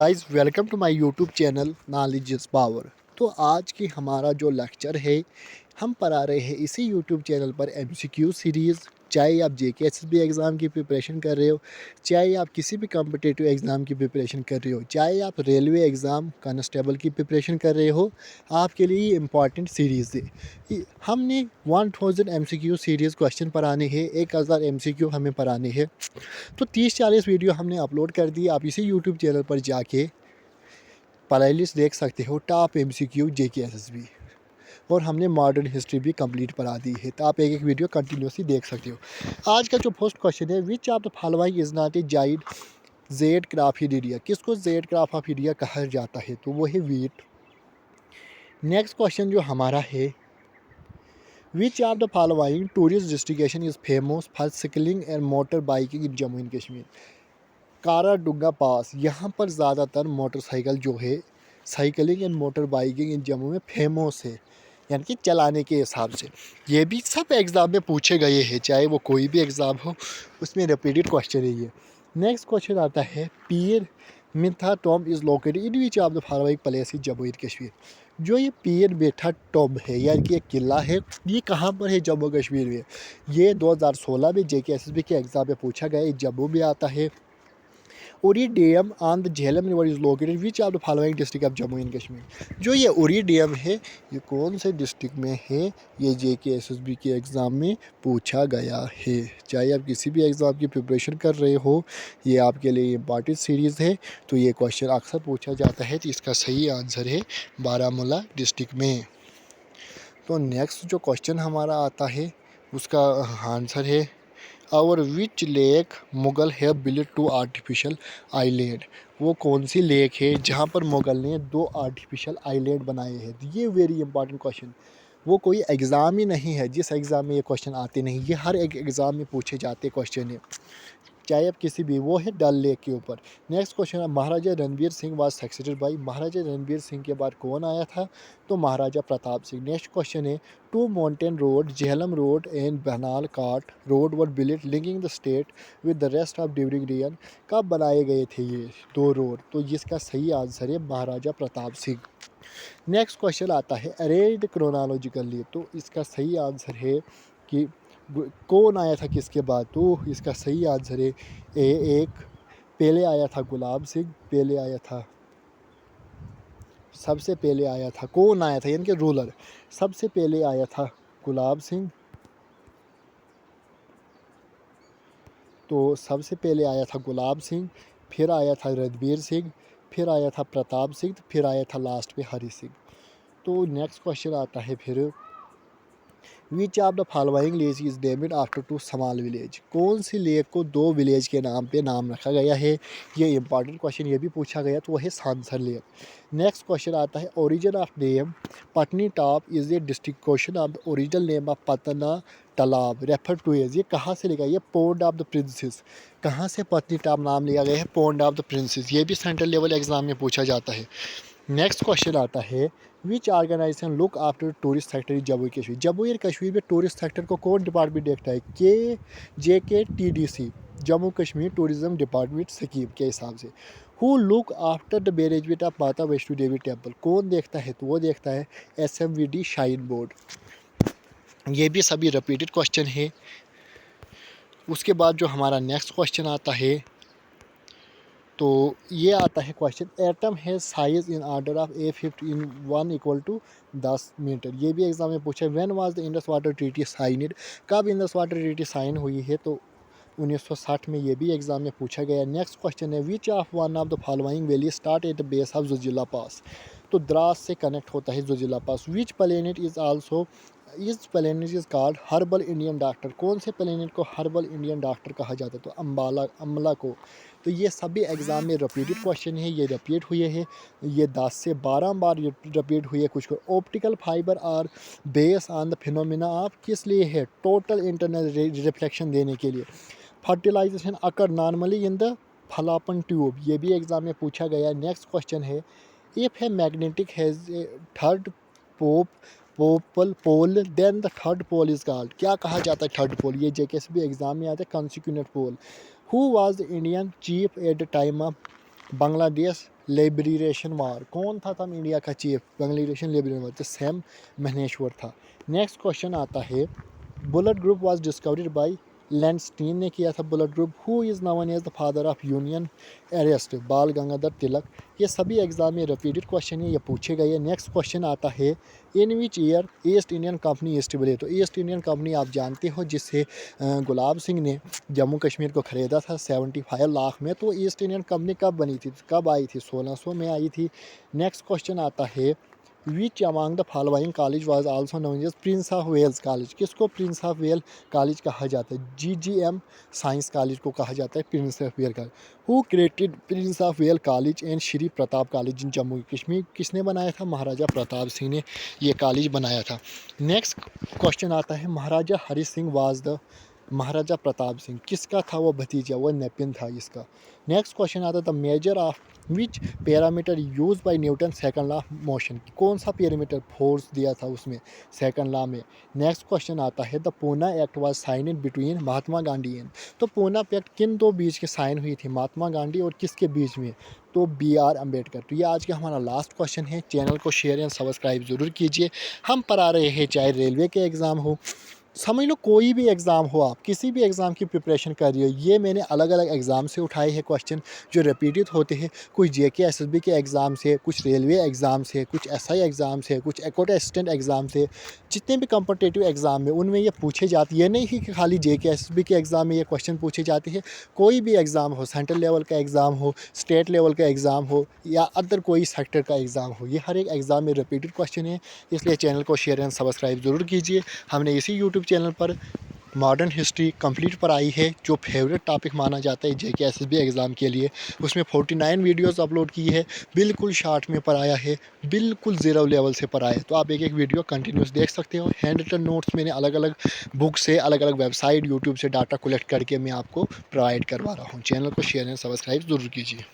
Guys welcome to my YouTube channel knowledge is power. तो आज की हमारा जो लेक्चर है हम पढ़ा रहे हैं इसी यूट्यूब चैनल पर एमसीक्यू सीरीज़। चाहे आप जेके एसएसबी एग्ज़ाम की प्रिपरेशन कर रहे हो, चाहे आप किसी भी कॉम्पिटिटिव एग्ज़ाम की प्रिपरेशन कर रहे हो, चाहे आप रेलवे एग्ज़ाम कांस्टेबल की प्रिपरेशन कर रहे हो, आपके लिए ये इम्पॉर्टेंट सीरीज़ है। हमने 1000 एमसीक्यू सीरीज़ क्वेश्चन पढ़ाने हैं, 1000 एमसीक्यू हमें पढ़ाने हैं। तो 30-40 वीडियो हमने अपलोड कर दी। आप इसी यूट्यूब चैनल पर जाके प्ले लिस्ट देख सकते हो, टॉप एमसीक्यू जेके एसएसबी, और हमने मॉडर्न हिस्ट्री भी कंप्लीट पढ़ा दी है। तो आप एक एक वीडियो कंटिन्यूसली देख सकते हो। आज का जो फर्स्ट क्वेश्चन है, which of the following is not a zaid zaid crop of India. किसको जेड क्रॉप ऑफ इंडिया कहा जाता है? तो वो है वीट। नेक्स्ट क्वेश्चन जो हमारा है, which of the following tourist destination is famous for cycling and motor biking in Jammu and Kashmir. Khardunga pass, यहाँ पर ज़्यादातर मोटरसाइकिल जो है cycling and motor biking in Jammu में फेमस है, यानी कि चलाने के हिसाब से। ये भी सब एग्ज़ाम में पूछे गए हैं, चाहे वो कोई भी एग्ज़ाम हो उसमें रिपीटेड क्वेश्चन है ये। नेक्स्ट क्वेश्चन आता है, Pir Mitha tomb is located in which of the following place in Jammu and Kashmir. जो ये पीर मिथा टॉम है, यानी कि एक किला है, ये कहाँ पर है? जम्मू कश्मीर में। ये 2016 में जेके एसएसबी के एग्ज़ाम में पूछा गया है, जम्मू में आता है। Uri dam on the Jhelum river is located which of the following district of Jammu and Kashmir. जो ये उरी डैम है, ये कौन से डिस्ट्रिक्ट में है? ये जेके एसएसबी के एग्ज़ाम में पूछा गया है। चाहे आप किसी भी एग्ज़ाम की प्रिपरेशन कर रहे हो, ये आपके लिए इम्पॉर्टेंट सीरीज़ है। तो ये क्वेश्चन अक्सर पूछा जाता है। तो इसका सही आंसर है बारामूला डिस्ट्रिक्ट में। तो नेक्स्ट जो क्वेश्चन हमारा आता है उसका आंसर है, और विच लेक मुगल है बिल्ड टू आर्टिफिशियल आइलैंड। वो कौन सी लेक है जहाँ पर मुगल ने 2 आर्टिफिशियल आइलैंड बनाए हैं? ये वेरी इंपॉर्टेंट क्वेश्चन। वो कोई एग्ज़ाम ही नहीं है जिस एग्ज़ाम में ये क्वेश्चन आते नहीं, ये हर एक एग्ज़ाम में पूछे जाते क्वेश्चन है, चाहे आप किसी भी। वो है डल लेक के ऊपर। नेक्स्ट क्वेश्चन है, Maharaja Ranbir Singh was succeeded by. Maharaja Ranbir Singh के बाद कौन आया था? तो महाराजा प्रताप सिंह। नेक्स्ट क्वेश्चन है, two mountain road Jhelum road and Banihal cart road were built linking the state with the rest of during reign. कब बनाए गए थे ये 2 रोड? तो इसका सही आंसर है महाराजा प्रताप सिंह। नेक्स्ट क्वेश्चन आता है, अरेंज क्रोनोलॉजिकली। तो इसका सही आंसर है कि कौन आया था किसके बाद? तो इसका सही आंसर है एक पहले आया था गुलाब सिंह, पहले आया था, सबसे पहले आया था, कौन आया था यानी कि रूलर? सबसे पहले आया था गुलाब सिंह। तो सबसे पहले आया था गुलाब सिंह, फिर आया था रणबीर सिंह, फिर आया था प्रताप सिंह, फिर आया था लास्ट पे हरी सिंह। तो नेक्स्ट क्वेश्चन आता है फिर, विच of the following lake is named after 2 small village. कौन सी लेक को 2 विलेज के नाम पे नाम रखा गया है? ये इंपॉर्टेंट क्वेश्चन, ये भी पूछा गया। तो वो है सांसर लेक। नेक्स्ट क्वेश्चन आता है, origin of name Patni top is a district question of the original name of Patna तालाब रेफर टू एज। ये कहाँ से लिखा? ये पोन्ड ऑफ द प्रिंसेस। कहाँ से पटनी टॉप नाम लिया गया है? Pond of the princess. ये भी सेंट्रल लेवल एग्जाम में पूछा जाता है। नेक्स्ट क्वेश्चन आता है, which organisation look after tourist sector in Jammu Kashmir. Jammu and Kashmir में टूरिस्ट सेक्टर को कौन डिपार्टमेंट देखता है? JKTDC, Jammu Kashmir tourism department scheme के हिसाब से। Who look after the management of Mata Vaishno Devi temple. कौन देखता है? तो वो देखता है SMVD शाइन बोर्ड। ये भी सभी रिपीटेड क्वेश्चन है। उसके बाद जो हमारा नेक्स्ट क्वेश्चन आता है, तो ये आता है क्वेश्चन, एटम है size in order of A51 equal to 10 metre. ये भी एग्जाम में पूछा है। When was the Indus water treaty signed. कब इंडस वाटर ट्रीटी साइन हुई है? तो 1960 में। ये भी एग्जाम में पूछा गया। नेक्स्ट क्वेश्चन है, which of one of the following valley start at the base of Zojila pass. तो द्रास से कनेक्ट होता है Zojila pass. Which planet is also this planet is called herbal Indian doctor. कौन से प्लेनेट को हर्बल इंडियन डॉक्टर कहा जाता है? तो अम्ला को। तो ये सभी एग्ज़ाम में रिपीटेड क्वेश्चन है, ये रिपीट हुए हैं, ये 10 से 12 बार रिपीट हुए। कुछ को ऑप्टिकल फाइबर और base on the phenomena of किस लिए है? टोटल इंटरनल रिफ्लेक्शन देने के लिए। Fertilisation occur normally in the fallopian tube. ये भी एग्ज़ाम में पूछा गया। नेक्स्ट क्वेश्चन है, इफ़ है magnetic has a third pole then the third pole is called. क्या कहा जाता है थर्ड पोल? ये JKSB एग्जाम में आता है, consecutive pole. Who was the Indian chief at the time of Bangladesh liberation war, कौन था तब इंडिया का चीफ बांग्लादेशन लिबरेशन वार, तो सैम महनेश्वर था। नेक्स्ट क्वेश्चन आता है, blood group was discovered by Landsteiner ने किया था blood group. Who is known as the father of union unrest, Bal Gangadhar तिलक। ये सभी एग्जाम में रिपीटेड क्वेश्चन है, ये पूछे गए हैं। नेक्स्ट क्वेश्चन आता है, in which year East Indian company establish, तो ईस्ट इंडियन कंपनी आप जानते हो जिससे गुलाब सिंह ने जम्मू कश्मीर को ख़रीदा था 75 लाख में। तो ईस्ट इंडियन कंपनी कब बनी थी, कब आई थी, 1600 में आई थी। नेक्स्ट क्वेश्चन आता है, which among the following college was also known as Prince of Wales college, किसको प्रिंस ऑफ वेल कॉलेज कहा जाता है, GGM साइंस कॉलेज को कहा जाता है Prince of Wales college. Who created Prince of Wales college and Shri Pratap college in Jammu Kashmir, किसने बनाया था, महाराजा प्रताप सिंह ने ये कॉलेज बनाया था। नेक्स्ट क्वेश्चन आता है, महाराजा हरि सिंह वाज द, महाराजा प्रताप सिंह किसका था वो भतीजा, वो नेपिन था इसका। नेक्स्ट क्वेश्चन आता था, measure of which parameter use by Newton second law of motion, कौन सा पैरामीटर फोर्स दिया था उसमें सेकंड लॉ में। नेक्स्ट क्वेश्चन आता है, the Poona act was signed between Mahatma Gandhi and, तो पूना एक्ट किन दो बीच के साइन हुई थी, महात्मा गांधी और किसके बीच में, तो BR अम्बेडकर। तो ये आज का हमारा लास्ट क्वेश्चन है। चैनल को शेयर एंड सब्सक्राइब ज़रूर कीजिए। हम पढ़ा रहे हैं, चाहे रेलवे के एग्ज़ाम हो, समझ लो कोई भी एग्ज़ाम हो, आप किसी भी एग्ज़ाम की प्रिपरेशन कर रही हो, ये मैंने अलग अलग एग्ज़ाम से उठाए हैं क्वेश्चन जो रिपीटेड होते हैं, कुछ JK SSB के एग्ज़ाम से, कुछ रेलवे एग्ज़ाम से, कुछ SI एग्ज़ाम से, कुछ एकोट असिस्टेंट एग्ज़ाम से। जितने भी कॉम्पिटिटिव एग्ज़ाम में उनमें ये पूछे जाते हैं, नहीं कि खाली JK SSB के एग्ज़ाम में ये क्वेश्चन पूछे जाते हैं। कोई भी एग्ज़ाम हो, सेंट्रल लेवल का एग्ज़ाम हो, स्टेट लेवल का एग्ज़ाम हो, या अदर कोई सेक्टर का एग्ज़ाम हो, ये हर एक एग्ज़ाम में रिपीटेड क्वेश्चन है। इसलिए चैनल को शेयर एंड सब्सक्राइब ज़रूर कीजिए। हमने इसी यूट्यूब चैनल पर मॉडर्न हिस्ट्री कंप्लीट पर आई है, जो फेवरेट टॉपिक माना जाता है JK SSB एग्ज़ाम के लिए। उसमें 49 वीडियोस अपलोड की है, बिल्कुल शॉर्ट में पढ़ाया है, बिल्कुल ज़ीरो लेवल से पढ़ाया है। तो आप एक एक वीडियो कंटिन्यूस देख सकते हो। हैंड रिटन नोट्स मैंने अलग अलग बुक से, अलग अलग वेबसाइट, यूट्यूब से डाटा कलेक्ट करके मैं आपको प्रोवाइड करवा रहा हूँ। चैनल को शेयर एंड सब्सक्राइब ज़रूर कीजिए।